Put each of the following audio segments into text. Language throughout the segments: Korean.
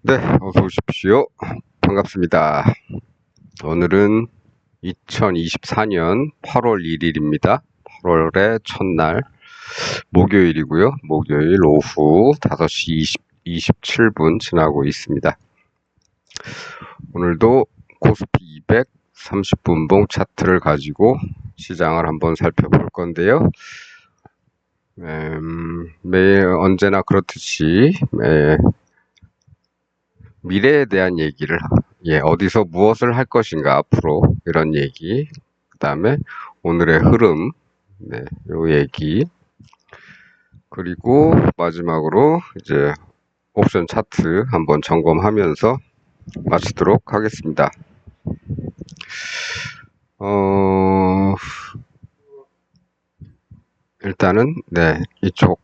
네, 어서 오십시오. 반갑습니다. 오늘은 2024년 8월 1일입니다. 8월의 첫날, 목요일이고요. 목요일 오후 5시 27분 지나고 있습니다. 오늘도 코스피 200 30분봉 차트를 가지고 시장을 한번 살펴볼 건데요. 매일 언제나 그렇듯이 미래에 대한 얘기를, 어디서 무엇을 할 것인가 앞으로 이런 얘기, 그 다음에 오늘의 흐름, 요 얘기, 그리고 마지막으로 이제 옵션 차트 한번 점검하면서 마치도록 하겠습니다. 일단은 이쪽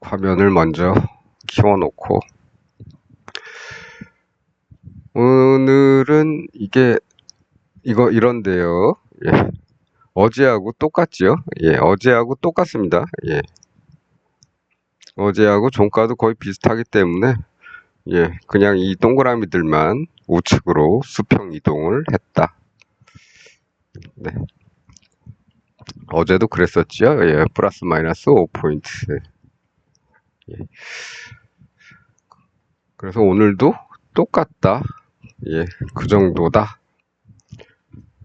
화면을 먼저 키워놓고, 오늘은 이런데요. 어제하고 똑같죠? 어제하고 똑같습니다. 어제하고 종가도 거의 비슷하기 때문에, 그냥 이 동그라미들만 우측으로 수평 이동을 했다. 어제도 그랬었죠? 플러스 마이너스 5포인트. 그래서 오늘도 똑같다. 그 정도다.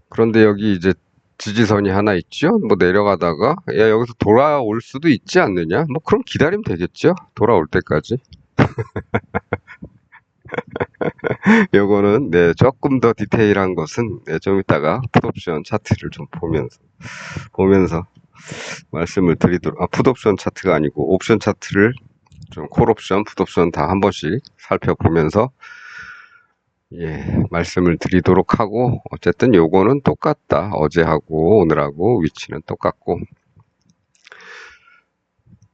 그런데 여기 이제 지지선이 하나 있죠? 뭐 내려가다가, 여기서 돌아올 수도 있지 않느냐? 뭐 그럼 기다리면 되겠죠? 돌아올 때까지. 요거는, 조금 더 디테일한 것은, 좀 이따가 풋옵션 차트를 좀 보면서 말씀을 드리도록, 풋옵션 차트가 아니고, 옵션 차트를 좀 콜옵션, 풋옵션 다 한 번씩 살펴보면서, 말씀을 드리도록 하고, 어쨌든 요거는 똑같다. 어제하고 오늘하고 위치는 똑같고.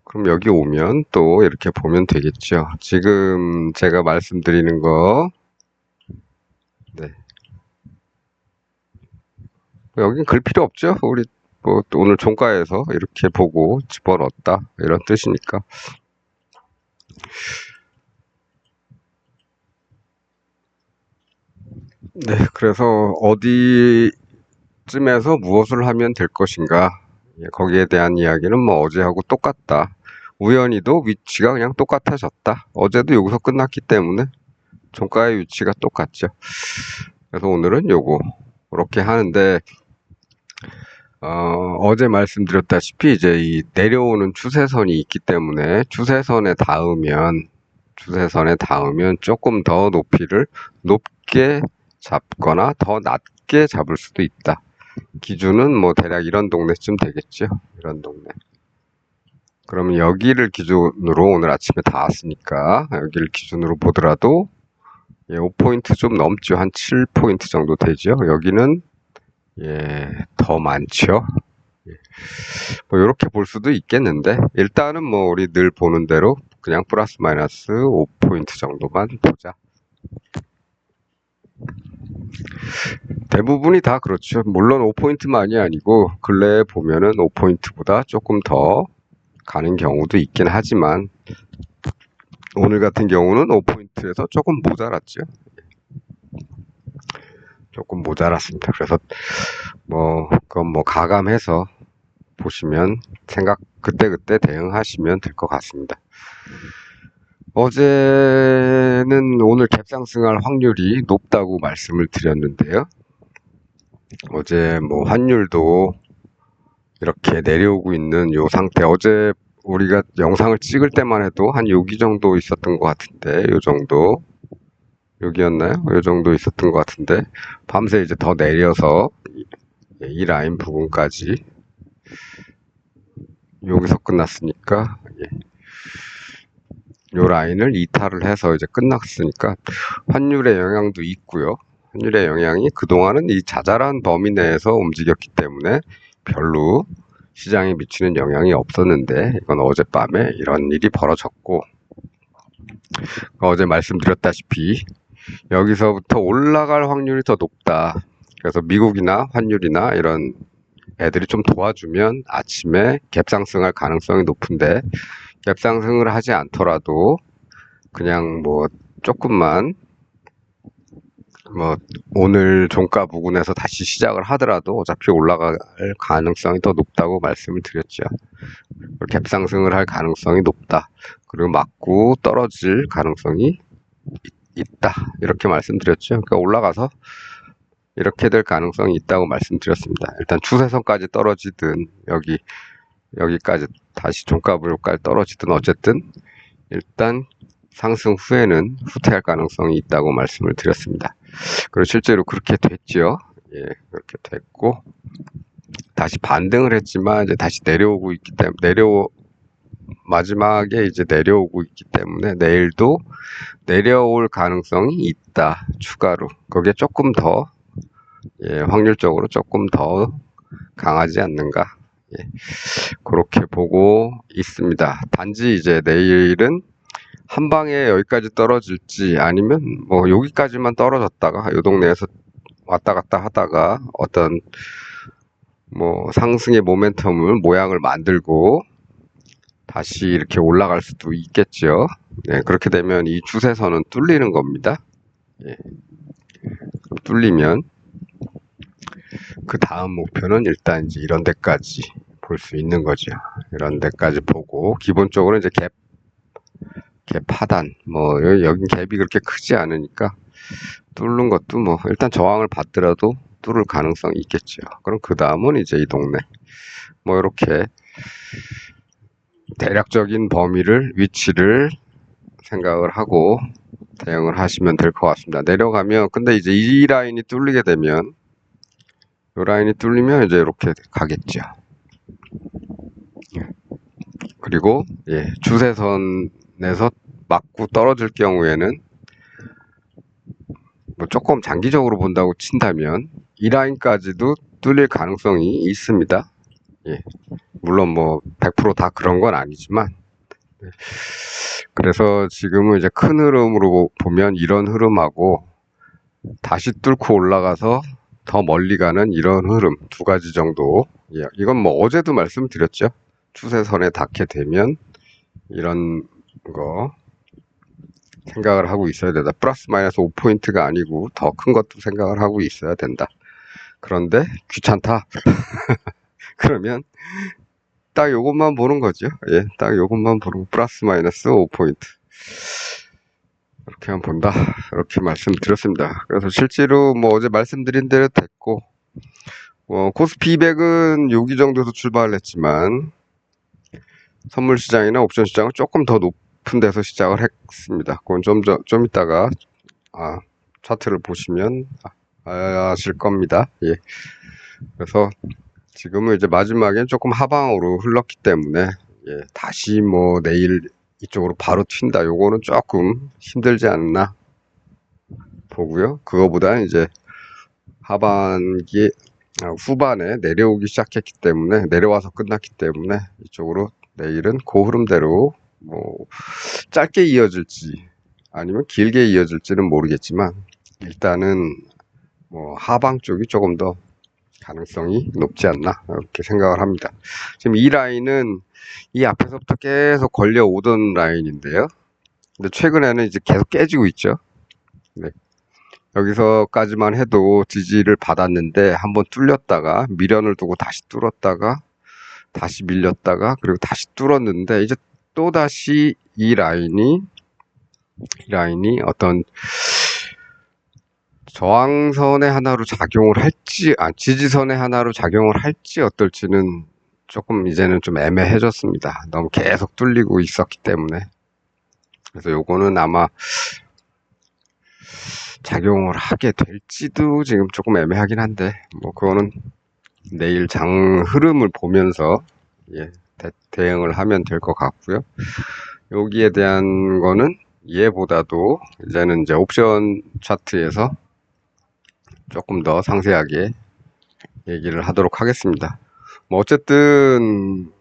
그럼 여기 오면 또 이렇게 보면 되겠죠. 지금 제가 말씀드리는 거, 여긴 글 필요 없죠. 우리 뭐 오늘 종가에서 이렇게 보고 집어넣었다 이런 뜻이니까. 그래서 어디쯤에서 무엇을 하면 될 것인가, 거기에 대한 이야기는 뭐 어제하고 똑같다. 우연히도 위치가 그냥 똑같아졌다. 어제도 여기서 끝났기 때문에 종가의 위치가 똑같죠. 그래서 오늘은 요거 이렇게 하는데, 어제 말씀드렸다시피 이제 이 내려오는 추세선이 있기 때문에 추세선에 닿으면 조금 더 높이를 높게 잡거나 더 낮게 잡을 수도 있다. 기준은 뭐 대략 이런 동네쯤 되겠죠. 이런 동네. 그러면 여기를 기준으로 오늘 아침에 닿았으니까 여기를 기준으로 보더라도 5포인트 좀 넘죠. 한 7포인트 정도 되죠. 여기는 더 많죠. 뭐 이렇게 볼 수도 있겠는데, 일단은 뭐 우리 늘 보는 대로 그냥 플러스 마이너스 5포인트 정도만 보자. 대부분이 다 그렇죠. 물론 5포인트만이 아니고 근래에 보면은 5포인트보다 조금 더 가는 경우도 있긴 하지만, 오늘 같은 경우는 5포인트에서 조금 모자랐죠. 조금 모자랐습니다. 그래서 그건 뭐 가감해서 보시면 그때그때 대응하시면 될 것 같습니다. 어제는 오늘 갭상승할 확률이 높다고 말씀을 드렸는데요. 어제 뭐 환율도 이렇게 내려오고 있는 요 상태, 어제 우리가 영상을 찍을 때만 해도 한 여기 정도 있었던 것 같은데, 요 정도, 여기였나요? 요 정도 있었던 것 같은데, 밤새 이제 더 내려서 이 라인 부분까지 여기서 끝났으니까, 요 라인을 이탈을 해서 이제 끝났으니까 환율의 영향도 있고요. 환율의 영향이 그동안은 이 자잘한 범위 내에서 움직였기 때문에 별로 시장에 미치는 영향이 없었는데, 이건 어젯밤에 이런 일이 벌어졌고, 어제 말씀드렸다시피 여기서부터 올라갈 확률이 더 높다. 그래서 미국이나 환율이나 이런 애들이 좀 도와주면 아침에 갭상승할 가능성이 높은데, 갭상승을 하지 않더라도 그냥 뭐 조금만 뭐 오늘 종가 부근에서 다시 시작을 하더라도 어차피 올라갈 가능성이 더 높다고 말씀을 드렸죠. 갭 상승을 할 가능성이 높다. 그리고 맞고 떨어질 가능성이 있다. 이렇게 말씀드렸죠. 그러니까 올라가서 이렇게 될 가능성이 있다고 말씀드렸습니다. 일단 추세선까지 떨어지든 여기까지 다시 종가 부근까지 떨어지든 어쨌든 일단 상승 후에는 후퇴할 가능성이 있다고 말씀을 드렸습니다. 그리고 실제로 그렇게 됐죠. 예, 그렇게 됐고 다시 반등을 했지만 이제 다시 내려오고 있기 때문에 마지막에 이제 내려오고 있기 때문에 내일도 내려올 가능성이 있다. 추가로 거기에 조금 더 확률적으로 조금 더 강하지 않는가. 그렇게 보고 있습니다. 단지 이제 내일은 한 방에 여기까지 떨어질지 아니면 뭐 여기까지만 떨어졌다가 이 동네에서 왔다 갔다 하다가 어떤 뭐 상승의 모멘텀을 모양을 만들고 다시 이렇게 올라갈 수도 있겠죠. 그렇게 되면 이 추세선은 뚫리는 겁니다. 뚫리면 그 다음 목표는 일단 이제 이런 데까지 볼 수 있는 거죠. 이런 데까지 보고 기본적으로 이제 갭 하단 뭐 여긴 갭이 그렇게 크지 않으니까 뚫는 것도 뭐 일단 저항을 받더라도 뚫을 가능성이 있겠죠. 그럼 그 다음은 이제 이 동네 뭐 이렇게 대략적인 범위를 위치를 생각을 하고 대응을 하시면 될 것 같습니다. 내려가면 근데 이제 이 라인이 뚫리게 되면 이 라인이 뚫리면 이제 이렇게 가겠죠. 그리고 추세선에서 맞고 떨어질 경우에는 뭐 조금 장기적으로 본다고 친다면 이 라인까지도 뚫릴 가능성이 있습니다. 물론 뭐 100% 다 그런 건 아니지만 그래서 지금은 이제 큰 흐름으로 보면 이런 흐름하고 다시 뚫고 올라가서 더 멀리 가는 이런 흐름 두 가지 정도. 이건 뭐 어제도 말씀드렸죠. 추세선에 닿게 되면 이런 거 생각을 하고 있어야 된다. 플러스 마이너스 5포인트가 아니고 더 큰 것도 생각을 하고 있어야 된다. 그런데 귀찮다. 그러면 딱 요것만 보는 거죠. 딱 요것만 보는 플러스 마이너스 5포인트. 이렇게만 본다. 이렇게 말씀드렸습니다. 그래서 실제로 뭐 어제 말씀드린 대로 됐고 코스피 200은 여기 정도에서 출발을 했지만 선물 시장이나 옵션 시장은 조금 더 높은 데서 시작을 했습니다. 그건 좀 이따가 차트를 보시면 아실 겁니다. 그래서 지금은 이제 마지막엔 조금 하방으로 흘렀기 때문에 다시 뭐 내일 이쪽으로 바로 튄다. 요거는 조금 힘들지 않나 보고요. 그거보다는 이제 하반기 후반에 내려오기 시작했기 때문에 내려와서 끝났기 때문에 이쪽으로 내일은 그 흐름대로 뭐 짧게 이어질지 아니면 길게 이어질지는 모르겠지만 일단은 뭐 하방 쪽이 조금 더 가능성이 높지 않나 이렇게 생각을 합니다. 지금 이 라인은 이 앞에서부터 계속 걸려오던 라인인데요. 근데 최근에는 이제 계속 깨지고 있죠. 여기서까지만 해도 지지를 받았는데 한번 뚫렸다가 미련을 두고 다시 뚫었다가 다시 밀렸다가 그리고 다시 뚫었는데 이제 또 다시 이 라인이 어떤 저항선의 하나로 작용을 할지 지지선의 하나로 작용을 할지 어떨지는 조금 이제는 좀 애매해졌습니다. 너무 계속 뚫리고 있었기 때문에. 그래서 요거는 아마 작용을 하게 될지도 지금 조금 애매하긴 한데 뭐 그거는 내일 장 흐름을 보면서 대응을 하면 될 것 같고요. 여기에 대한 거는 얘보다도 이제는 이제 옵션 차트에서 조금 더 상세하게 얘기를 하도록 하겠습니다. 뭐 어쨌든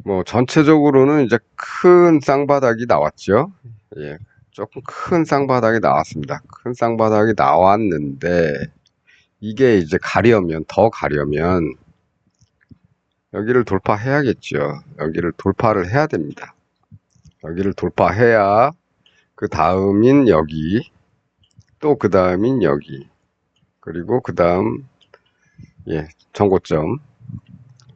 뭐 전체적으로는 이제 큰 쌍바닥이 나왔죠. 조금 큰 쌍바닥이 나왔습니다. 큰 쌍바닥이 나왔는데 이게 이제 더 가려면 여기를 돌파해야겠죠. 여기를 돌파를 해야 됩니다. 여기를 돌파해야 그 다음인 여기, 또 그 다음인 여기, 그리고 그 다음 전고점,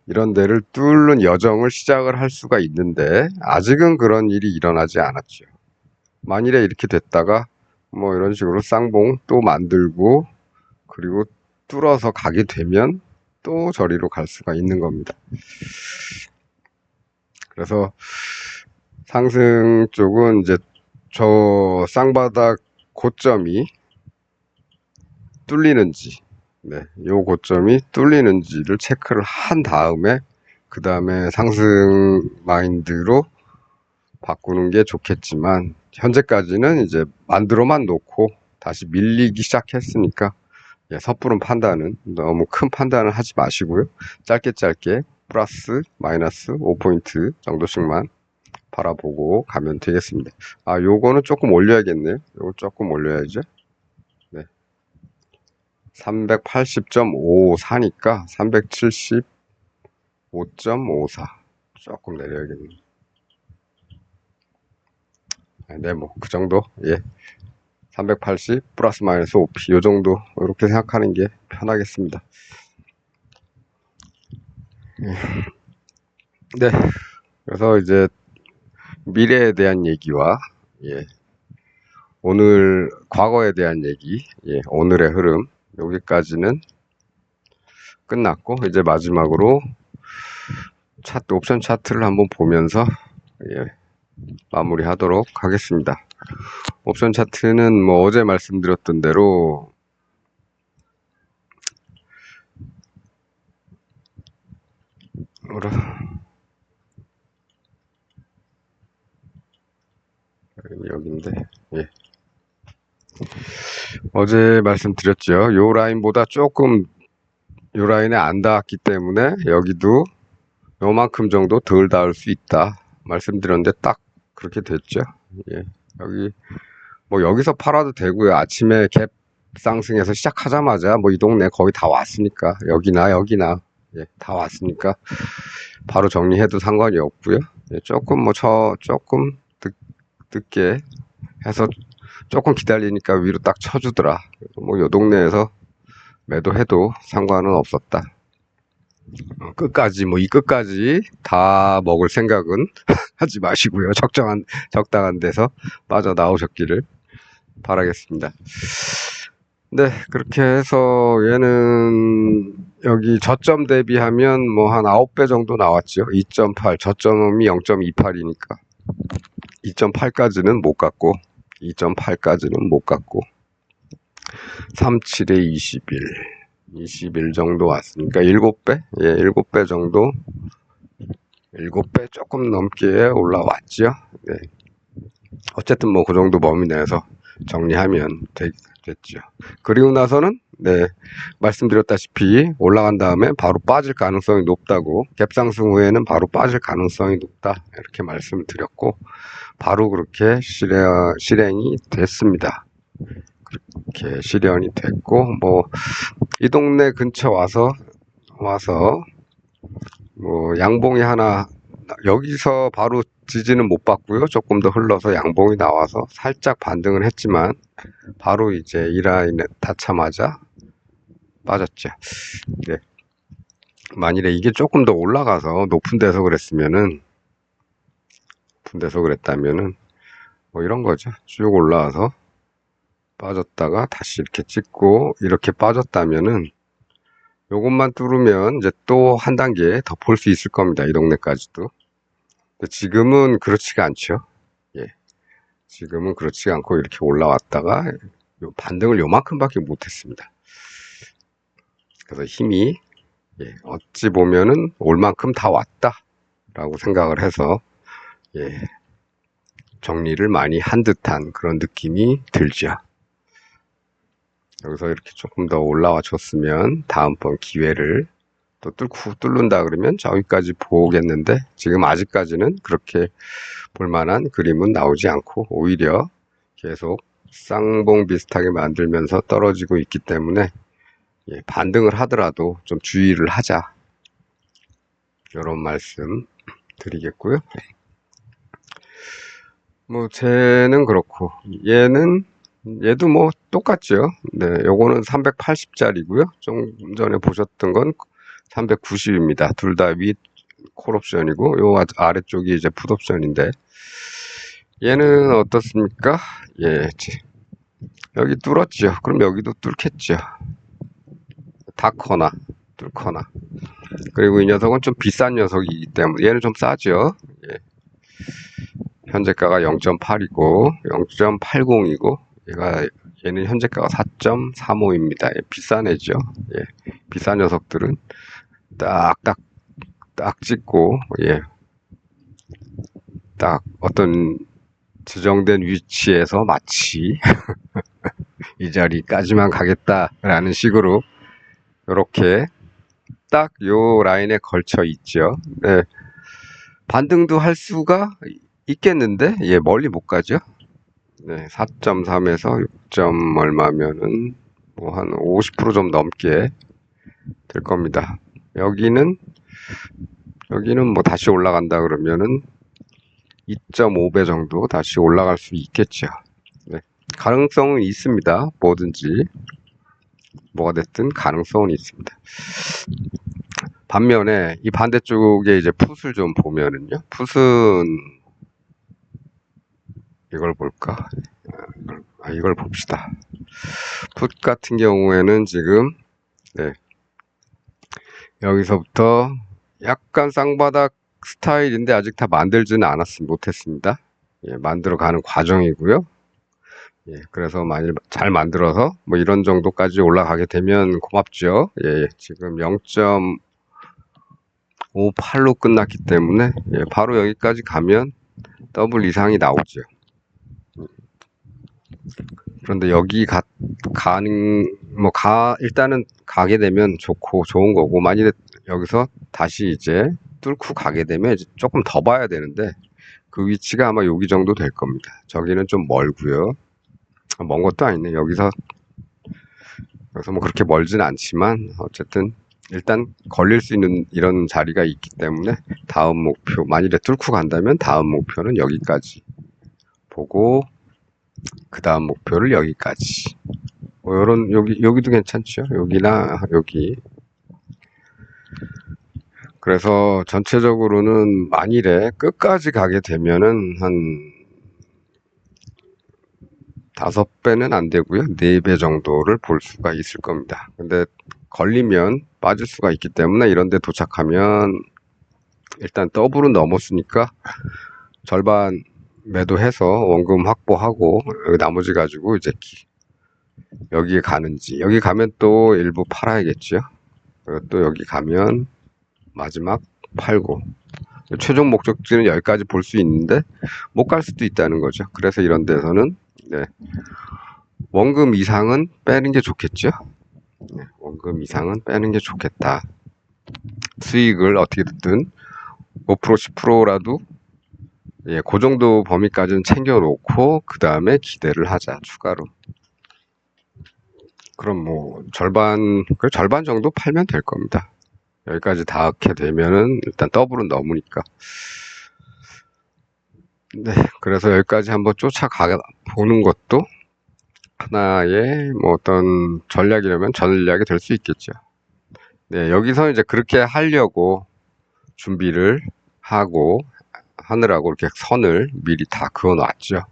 이런 데를 뚫는 여정을 시작을 할 수가 있는데 아직은 그런 일이 일어나지 않았죠. 만일에 이렇게 됐다가 뭐 이런 식으로 쌍봉 또 만들고 그리고 뚫어서 가게 되면 또 저리로 갈 수가 있는 겁니다. 그래서 상승 쪽은 이제 저 쌍바닥 고점이 뚫리는지, 요 고점이 뚫리는지를 체크를 한 다음에 그 다음에 상승 마인드로 바꾸는 게 좋겠지만 현재까지는 이제 만들어만 놓고 다시 밀리기 시작했으니까 섣부른 판단은 너무 큰 판단을 하지 마시고요. 짧게 플러스 마이너스 5포인트 정도씩만 바라보고 가면 되겠습니다. 요거는 조금 올려야겠네요. 요거 조금 올려야죠. 380.54니까 375.54 조금 내려야겠네요. 뭐 그 정도, 380 플러스 마이너스 5p 요 정도 이렇게 생각하는 게 편하겠습니다. 그래서 이제 미래에 대한 얘기와 오늘 과거에 대한 얘기, 오늘의 흐름 여기까지는 끝났고 이제 마지막으로 옵션 차트를 한번 보면서 마무리하도록 하겠습니다. 옵션 차트는 뭐 어제 말씀드렸던 대로 여기인데 어제 말씀드렸죠. 요 라인보다 조금 요 라인에 안 닿았기 때문에 여기도 요만큼 정도 덜 닿을 수 있다 말씀드렸는데 딱 그렇게 됐죠. 여기 뭐 여기서 팔아도 되고요. 아침에 갭 상승해서 시작하자마자 뭐 이 동네 거의 다 왔으니까 여기나 다 왔으니까 바로 정리해도 상관이 없고요. 조금 조금 늦게 해서 조금 기다리니까 위로 딱 쳐주더라. 뭐 요 동네에서 매도해도 상관은 없었다. 끝까지 이 끝까지 다 먹을 생각은 하지 마시고요. 적당한 데서 빠져나오셨기를 바라겠습니다. 그렇게 해서 얘는 여기 저점 대비하면 뭐 한 9배 정도 나왔죠. 2.8 저점이 0.28이니까 2.8까지는 못 갔고 2.8까지는 못 갔고 37에 21 정도 왔으니까 7배? 7배 정도 7배 조금 넘게 올라왔죠. 어쨌든 뭐 그 정도 범위 내에서 정리하면 됐죠. 그리고 나서는 말씀드렸다시피 올라간 다음에 바로 빠질 가능성이 높다고, 갭상승 후에는 바로 빠질 가능성이 높다 이렇게 말씀을 드렸고 바로 그렇게 실행이 됐습니다. 그렇게 실현이 됐고 뭐 이 동네 근처 와서 뭐 양봉이 하나 여기서 바로 지지는 못 받고요. 조금 더 흘러서 양봉이 나와서 살짝 반등을 했지만 바로 이제 이 라인에 닿자마자 빠졌죠. 만일에 이게 조금 더 올라가서 높은 데서 그랬다면은 뭐 이런 거죠. 쭉 올라와서 빠졌다가 다시 이렇게 찍고 이렇게 빠졌다면은 요것만 뚫으면 이제 또 한 단계 더 볼 수 있을 겁니다. 이 동네까지도. 근데 지금은 그렇지가 않죠. 지금은 그렇지 않고 이렇게 올라왔다가 반등을 요만큼밖에 못했습니다. 그래서 힘이 어찌 보면은 올 만큼 다 왔다 라고 생각을 해서 정리를 많이 한 듯한 그런 느낌이 들죠. 여기서 이렇게 조금 더 올라와 줬으면 다음번 기회를 또 뚫는다 그러면 저기까지 보겠는데 지금 아직까지는 그렇게 볼만한 그림은 나오지 않고 오히려 계속 쌍봉 비슷하게 만들면서 떨어지고 있기 때문에 반등을 하더라도 좀 주의를 하자 이런 말씀 드리겠고요. 뭐 쟤는 그렇고 얘도 뭐 똑같죠. 네, 요거는 380짜리고요. 좀 전에 보셨던 건 390입니다. 둘 다 윗 콜옵션이고 요 아래쪽이 이제 풋옵션인데 얘는 어떻습니까? 예, 여기 뚫었죠. 그럼 여기도 뚫겠죠. 닿거나 뚫거나. 그리고 이 녀석은 좀 비싼 녀석이기 때문에 얘는 좀 싸죠. 예. 현재가가 0.8이고 0.80이고 얘는 현재가가 4.35입니다. 예, 비싼 애죠. 예, 비싼 녀석들은 딱 찍고 예, 딱 어떤 지정된 위치에서 마치 이 자리까지만 가겠다라는 식으로 이렇게 딱 요 라인에 걸쳐 있죠. 네, 반등도 할 수가 있겠는데 예, 멀리 못 가죠. 네, 4.3에서 6점 얼마면은 뭐 한 50% 좀 넘게 될 겁니다. 여기는 뭐 다시 올라간다 그러면은 2.5배 정도 다시 올라갈 수 있겠죠. 네, 가능성은 있습니다. 뭐든지 뭐가 됐든 가능성은 있습니다. 반면에 이 반대쪽에 이제 풋을 좀 보면은요. 풋은 이걸 볼까? 이걸 봅시다. 풋 같은 경우에는 지금 네, 여기서부터 약간 쌍바닥 스타일인데 아직 다 만들지는 못했습니다. 예, 만들어가는 과정이고요. 예, 그래서 잘 만들어서 뭐 이런 정도까지 올라가게 되면 고맙죠. 예, 지금 0.58로 끝났기 때문에 예, 바로 여기까지 가면 더블 이상이 나오죠. 그런데 여기 일단은 가게 되면 좋은 거고, 만일에 여기서 다시 이제 뚫고 가게 되면 이제 조금 더 봐야 되는데, 그 위치가 아마 여기 정도 될 겁니다. 저기는 좀 멀고요. 먼 것도 아니네. 여기서 뭐 그렇게 멀진 않지만, 어쨌든, 일단 걸릴 수 있는 이런 자리가 있기 때문에, 다음 목표, 만일에 뚫고 간다면 다음 목표는 여기까지 보고, 그 다음 목표를 여기까지. 뭐 여기도 괜찮죠. 여기나 여기. 그래서 전체적으로는 만일에 끝까지 가게 되면은 한 5배는 안 되고요. 4배 정도를 볼 수가 있을 겁니다. 근데 걸리면 빠질 수가 있기 때문에 이런 데 도착하면 일단 더블은 넘었으니까 절반 매도해서 원금 확보하고 나머지 가지고 이제 여기에 가는지, 여기 가면 또 일부 팔아야겠죠. 그리고 또 여기 가면 마지막 팔고, 최종 목적지는 여기까지 볼 수 있는데 못 갈 수도 있다는 거죠. 그래서 이런 데서는 네, 원금 이상은 빼는 게 좋겠죠. 네, 원금 이상은 빼는 게 좋겠다. 수익을 어떻게 됐든 5% 10%라도 예, 그 정도 범위까지는 챙겨놓고 그 다음에 기대를 하자, 추가로. 그럼 뭐 절반 정도 팔면 될 겁니다. 여기까지 닿게 되면은 일단 더블은 넘으니까. 네, 그래서 여기까지 한번 쫓아가 보는 것도 하나의 뭐 어떤 전략이라면 전략이 될 수 있겠죠. 네, 여기서 이제 그렇게 하려고 준비를 하고 하느라고 이렇게 선을 미리 다 그어 놨죠.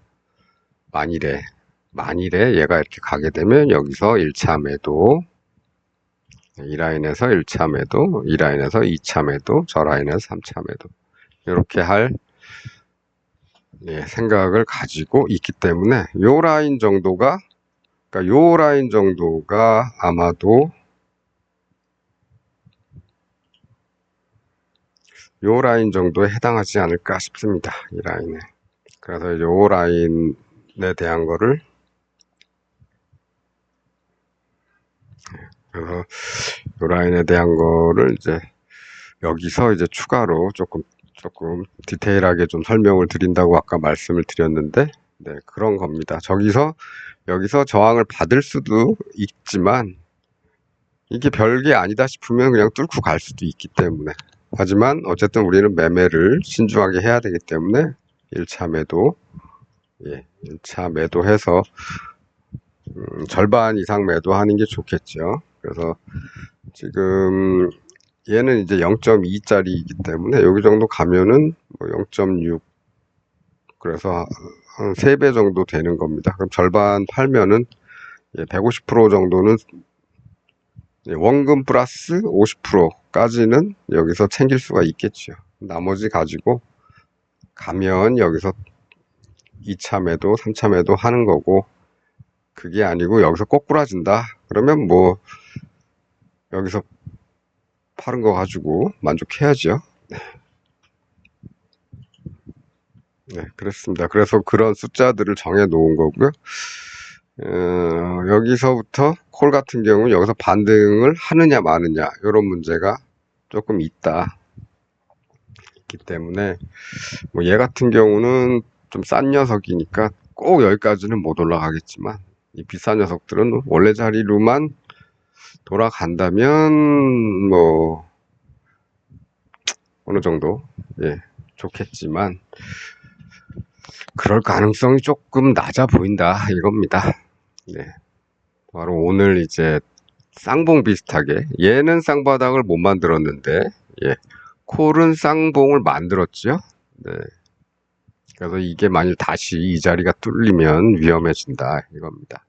만일에 얘가 이렇게 가게 되면 여기서 1차 매도, 이 라인에서 1차 매도, 이 라인에서 2차 매도, 저 라인에서 3차 매도, 이렇게 할 예, 생각을 가지고 있기 때문에 요 라인 정도가 아마도 요 라인 정도에 해당하지 않을까 싶습니다. 이 라인에. 그래서 요 라인에 대한 거를 그래서 요 라인에 대한 거를 이제 여기서 이제 추가로 조금 디테일하게 좀 설명을 드린다고 아까 말씀을 드렸는데, 네, 그런 겁니다. 여기서 저항을 받을 수도 있지만, 이게 별게 아니다 싶으면 그냥 뚫고 갈 수도 있기 때문에. 하지만 어쨌든 우리는 매매를 신중하게 해야 되기 때문에 1차 매도, 예, 1차 매도해서 절반 이상 매도하는 게 좋겠죠. 그래서 지금 얘는 이제 0.2짜리이기 때문에 여기 정도 가면은 뭐 0.6, 그래서 한 3배 정도 되는 겁니다. 그럼 절반 팔면은 150% 정도는 원금 플러스 50%까지는 여기서 챙길 수가 있겠죠. 나머지 가지고 가면 여기서 2차 매도, 3차 매도 하는 거고, 그게 아니고 여기서 꼬꾸라진다 그러면 뭐 여기서 파는 거 가지고 만족해야죠. 네, 그렇습니다. 그래서 그런 숫자들을 정해 놓은 거고요. 여기서부터 콜 같은 경우는 여기서 반등을 하느냐 마느냐 이런 문제가 조금 있기 때문에 뭐 얘 같은 경우는 좀 싼 녀석이니까 꼭 여기까지는 못 올라가겠지만 이 비싼 녀석들은 원래 자리로만 돌아간다면 뭐 어느 정도 좋겠지만 그럴 가능성이 조금 낮아 보인다 이겁니다. 네, 바로 오늘 이제 쌍봉 비슷하게 얘는 쌍바닥을 못 만들었는데 콜은 쌍봉을 만들었죠. 네. 그래서 이게 만일 다시 이 자리가 뚫리면 위험해진다 이겁니다.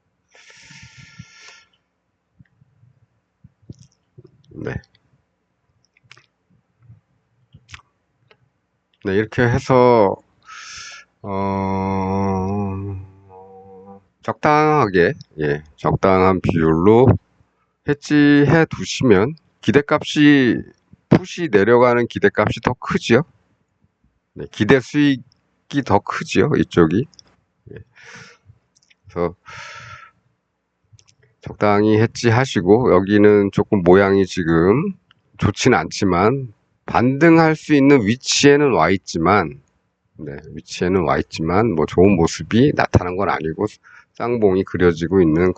네. 네, 이렇게 해서 적당하게 적당한 비율로 해지해 두시면 기대값이 풋이 내려가는 기대값이 더 크죠. 네, 기대 수익이 더 크죠 이쪽이. 그래서 적당히 해지하시고 여기는 조금 모양이 지금 좋지는 않지만 반등할 수 있는 위치에는 와 있지만 위치에는 와 있지만 뭐 좋은 모습이 나타난 건 아니고 쌍봉이 그려지고 있는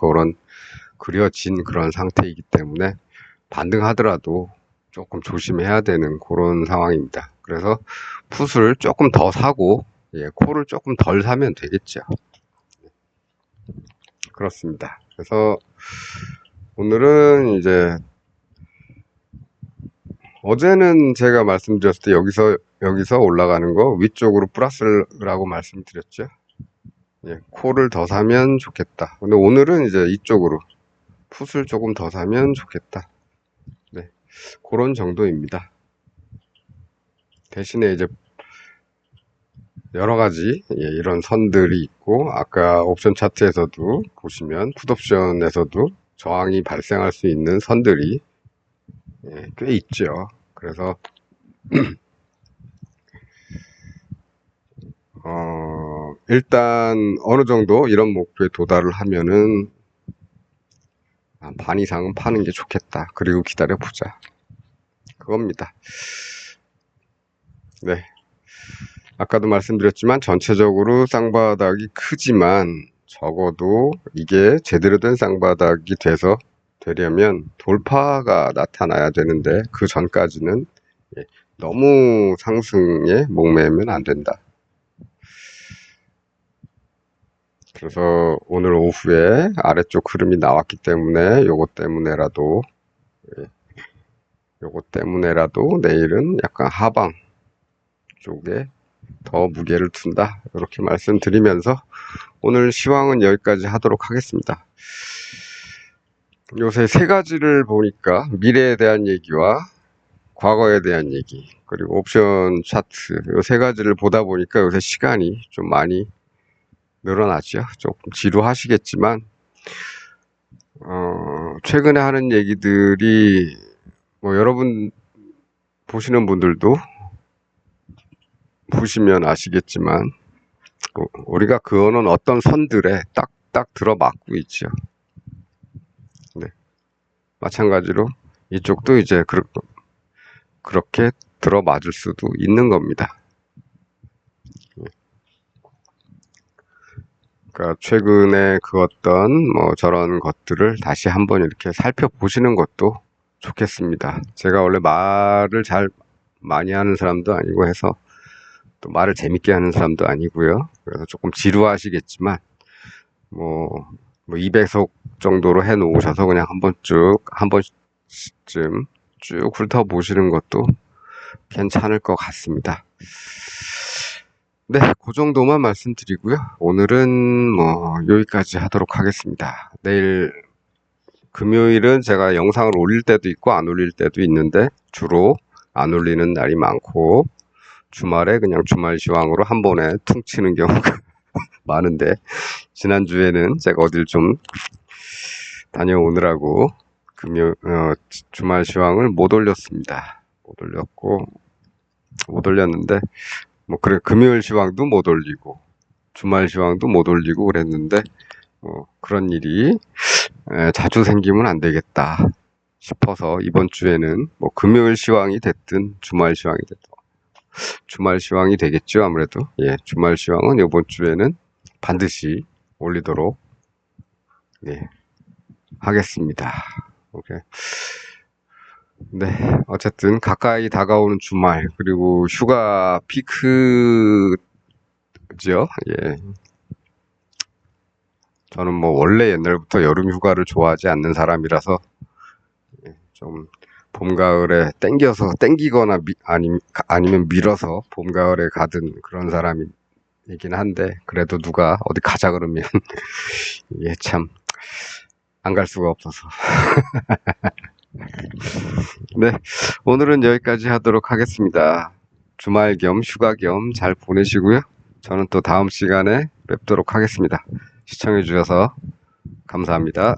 그려진 그런 상태이기 때문에 반등하더라도 조금 조심해야 되는 그런 상황입니다. 그래서 풋을 조금 더 사고 콜을 조금 덜 사면 되겠죠. 그렇습니다. 그래서 오늘은 이제 어제는 제가 말씀드렸을 때 여기서 올라가는 거 위쪽으로 플러스라고 말씀드렸죠. 콜을 더 사면 좋겠다. 근데 오늘은 이제 이쪽으로 풋을 조금 더 사면 좋겠다. 네, 그런 정도입니다. 대신에 이제 여러 가지 이런 선들이 있고 아까 옵션 차트에서도 보시면 풋옵션에서도 저항이 발생할 수 있는 선들이 꽤 있죠. 그래서 일단 어느 정도 이런 목표에 도달을 하면은 한 반 이상은 파는 게 좋겠다. 그리고 기다려 보자. 그겁니다. 네. 아까도 말씀드렸지만 전체적으로 쌍바닥이 크지만 적어도 이게 제대로 된 쌍바닥이 되려면 돌파가 나타나야 되는데 그 전까지는 너무 상승에 목매면 안 된다. 그래서 오늘 오후에 아래쪽 흐름이 나왔기 때문에 요것 때문에라도 내일은 약간 하방 쪽에 더 무게를 둔다 이렇게 말씀드리면서 오늘 시황은 여기까지 하도록 하겠습니다. 요새 세 가지를 보니까 미래에 대한 얘기와 과거에 대한 얘기 그리고 옵션 차트 요 세 가지를 보다 보니까 요새 시간이 좀 많이 늘어났죠. 조금 지루하시겠지만 최근에 하는 얘기들이 뭐 여러분 보시는 분들도 보시면 아시겠지만 우리가 그거는 어떤 선들에 딱딱 들어맞고 있죠. 네. 마찬가지로 이쪽도 이제 그렇게 들어맞을 수도 있는 겁니다. 그러니까 최근에 그었던 뭐 저런 것들을 다시 한번 이렇게 살펴보시는 것도 좋겠습니다. 제가 원래 말을 잘 많이 하는 사람도 아니고 해서 또 말을 재밌게 하는 사람도 아니고요. 그래서 조금 지루하시겠지만, 뭐 2배속 정도로 해 놓으셔서 그냥 한 번쯤 쭉 훑어보시는 것도 괜찮을 것 같습니다. 네, 그 정도만 말씀드리고요. 오늘은 뭐 여기까지 하도록 하겠습니다. 내일 금요일은 제가 영상을 올릴 때도 있고 안 올릴 때도 있는데 주로 안 올리는 날이 많고 주말에 그냥 주말 시황으로 한 번에 퉁 치는 경우가 많은데 지난주에는 제가 어딜 좀 다녀오느라고 주말 시황을 못 올렸습니다. 못 올렸는데 뭐 그래 금요일 시황도 못 올리고 주말 시황도 못 올리고 그랬는데 그런 일이 자주 생기면 안 되겠다 싶어서 이번 주에는 뭐 금요일 시황이 됐든 주말 시황이 됐든 주말 시황이 되겠죠. 아무래도 주말 시황은 이번 주에는 반드시 올리도록 하겠습니다. 오케이. 네, 어쨌든 가까이 다가오는 주말 그리고 휴가 피크죠. 저는 뭐 원래 옛날부터 여름 휴가를 좋아하지 않는 사람이라서 좀 봄 가을에 땡기거나 아니면 밀어서 봄 가을에 가든 그런 사람이긴 한데 그래도 누가 어디 가자 그러면 참 안 갈 수가 없어서 네, 오늘은 여기까지 하도록 하겠습니다. 주말 겸 휴가 겸 잘 보내시고요. 저는 또 다음 시간에 뵙도록 하겠습니다. 시청해 주셔서 감사합니다.